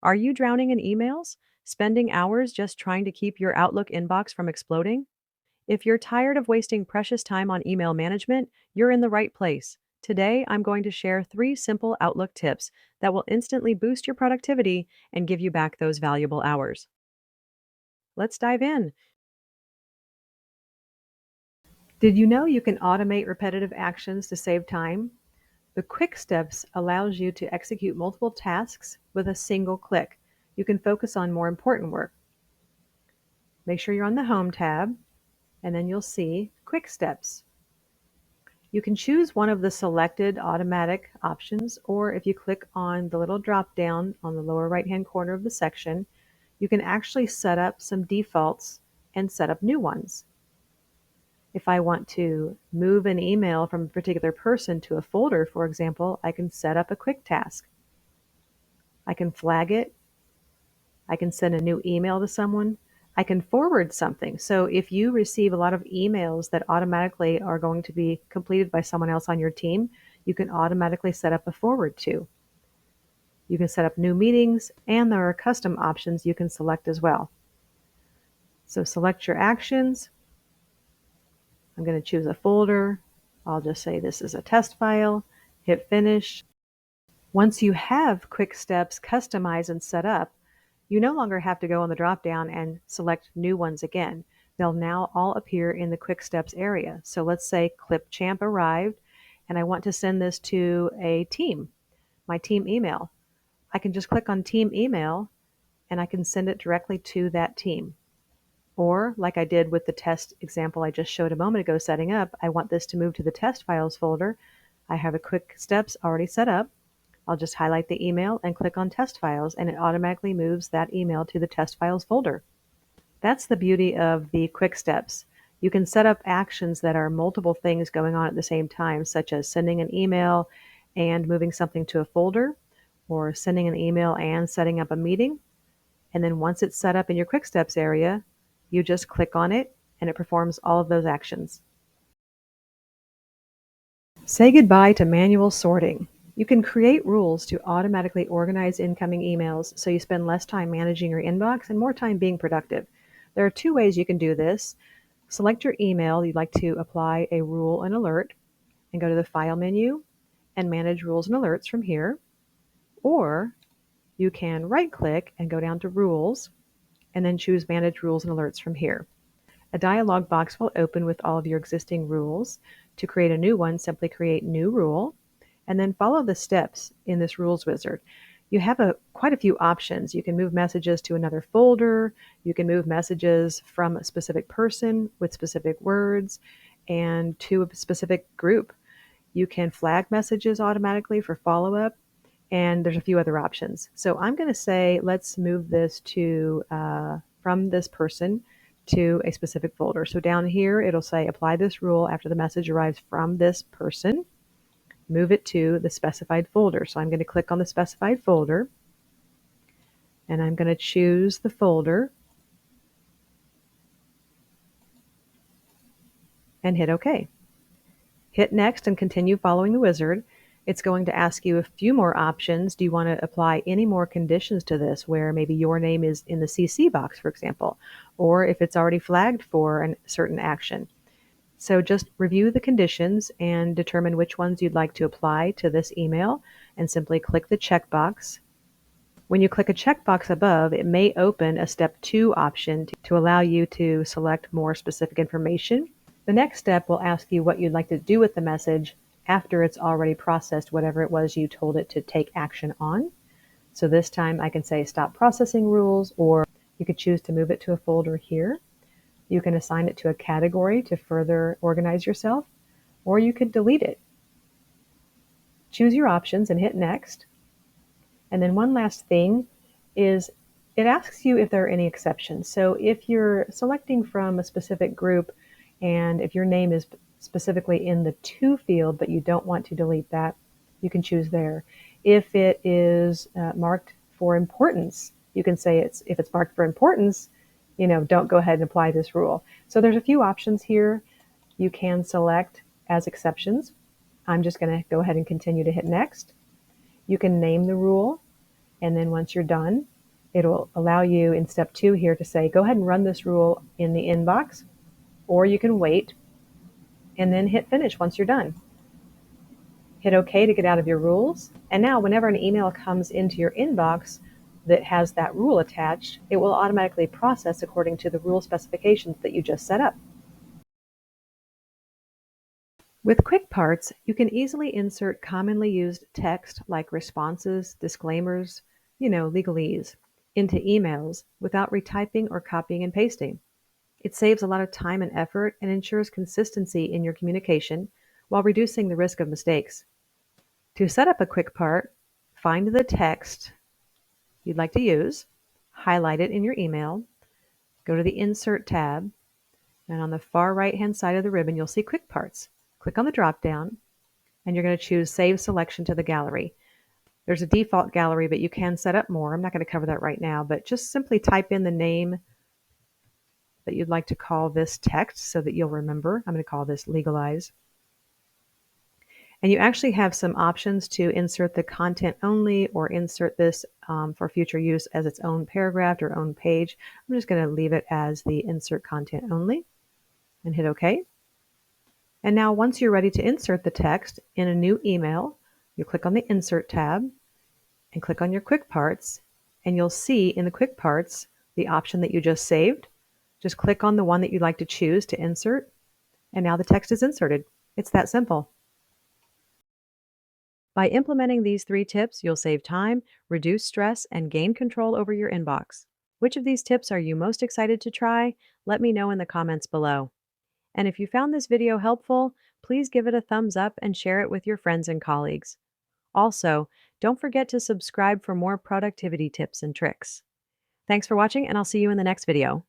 Are you drowning in emails? Spending hours just trying to keep your Outlook inbox from exploding? If you're tired of wasting precious time on email management, you're in the right place. Today, I'm going to share 3 simple Outlook tips that will instantly boost your productivity and give you back those valuable hours. Let's dive in. Did you know you can automate repetitive actions to save time? The Quick Steps allows you to execute multiple tasks with a single click. You can focus on more important work. Make sure you're on the Home tab, and then you'll see Quick Steps. You can choose one of the selected automatic options, or if you click on the little drop down on the lower right hand corner of the section, you can actually set up some defaults and set up new ones. If I want to move an email from a particular person to a folder, for example, I can set up a quick task. I can flag it. I can send a new email to someone. I can forward something. So if you receive a lot of emails that automatically are going to be completed by someone else on your team, you can automatically set up a forward to. You can set up new meetings, and there are custom options you can select as well. So select your actions. I'm going to choose a folder. I'll just say this is a test file. Hit finish. Once you have Quick Steps customized and set up, you no longer have to go on the drop down and select new ones again. They'll now all appear in the Quick Steps area. So let's say Clipchamp arrived and I want to send this to a team, my team email. I can just click on team email and I can send it directly to that team. Or like I did with the test example I just showed a moment ago setting up, I want this to move to the test files folder. I have a Quick Steps already set up. I'll just highlight the email and click on test files, and it automatically moves that email to the test files folder. That's the beauty of the Quick Steps. You can set up actions that are multiple things going on at the same time, such as sending an email and moving something to a folder, or sending an email and setting up a meeting. And then once it's set up in your Quick Steps area, you just click on it and it performs all of those actions. Say goodbye to manual sorting. You can create rules to automatically organize incoming emails so you spend less time managing your inbox and more time being productive. There are 2 ways you can do this. Select your email you'd like to apply a rule and alert, and go to the File menu and Manage Rules and Alerts from here. Or you can right-click and go down to Rules, and then choose Manage Rules and Alerts from here. A dialog box will open with all of your existing rules. To create a new one, simply create New Rule, and then follow the steps in this rules wizard. You have quite a few options. You can move messages to another folder. You can move messages from a specific person with specific words and to a specific group. You can flag messages automatically for follow-up, and there's a few other options. So I'm going to say let's move this to from this person to a specific folder. So down here it'll say apply this rule after the message arrives from this person. Move it to the specified folder. So I'm going to click on the specified folder, and I'm going to choose the folder and hit OK. Hit next and continue following the wizard. It's going to ask you a few more options. Do you want to apply any more conditions to this, where maybe your name is in the CC box, for example, or if it's already flagged for a certain action. So just review the conditions and determine which ones you'd like to apply to this email, and simply click the checkbox. When you click a checkbox above, it may open a step 2 option to allow you to select more specific information. The next step will ask you what you'd like to do with the message after it's already processed whatever it was you told it to take action on. So this time I can say stop processing rules, or you could choose to move it to a folder here. You can assign it to a category to further organize yourself, or you could delete it. Choose your options and hit next. And then one last thing is it asks you if there are any exceptions. So if you're selecting from a specific group, and if your name is specifically in the to field, but you don't want to delete that, you can choose there. If it is marked for importance, you can say if it's marked for importance, don't go ahead and apply this rule. So there's a few options here you can select as exceptions. I'm just going to go ahead and continue to hit next. You can name the rule. And then once you're done, it'll allow you in step 2 here to say, go ahead and run this rule in the inbox, or you can wait and then hit finish once you're done. Hit OK to get out of your rules. And now whenever an email comes into your inbox that has that rule attached, it will automatically process according to the rule specifications that you just set up. With Quick Parts, you can easily insert commonly used text like responses, disclaimers, legalese, into emails without retyping or copying and pasting. It saves a lot of time and effort and ensures consistency in your communication while reducing the risk of mistakes. To set up a Quick Part, find the text you'd like to use, highlight it in your email, go to the Insert tab, and on the far right-hand side of the ribbon, you'll see Quick Parts. Click on the drop-down, and you're going to choose Save Selection to the Gallery. There's a default gallery, but you can set up more. I'm not going to cover that right now, but just simply type in the name that you'd like to call this text so that you'll remember. I'm going to call this Legalize. And you actually have some options to insert the content only or insert this for future use as its own paragraph or own page. I'm just going to leave it as the Insert Content Only and hit OK. And now once you're ready to insert the text in a new email, you click on the Insert tab and click on your Quick Parts, and you'll see in the Quick Parts the option that you just saved. Just click on the one that you'd like to choose to insert, and now the text is inserted. It's that simple. By implementing these 3 tips, you'll save time, reduce stress, and gain control over your inbox. Which of these tips are you most excited to try? Let me know in the comments below. And if you found this video helpful, please give it a thumbs up and share it with your friends and colleagues. Also, don't forget to subscribe for more productivity tips and tricks. Thanks for watching, and I'll see you in the next video.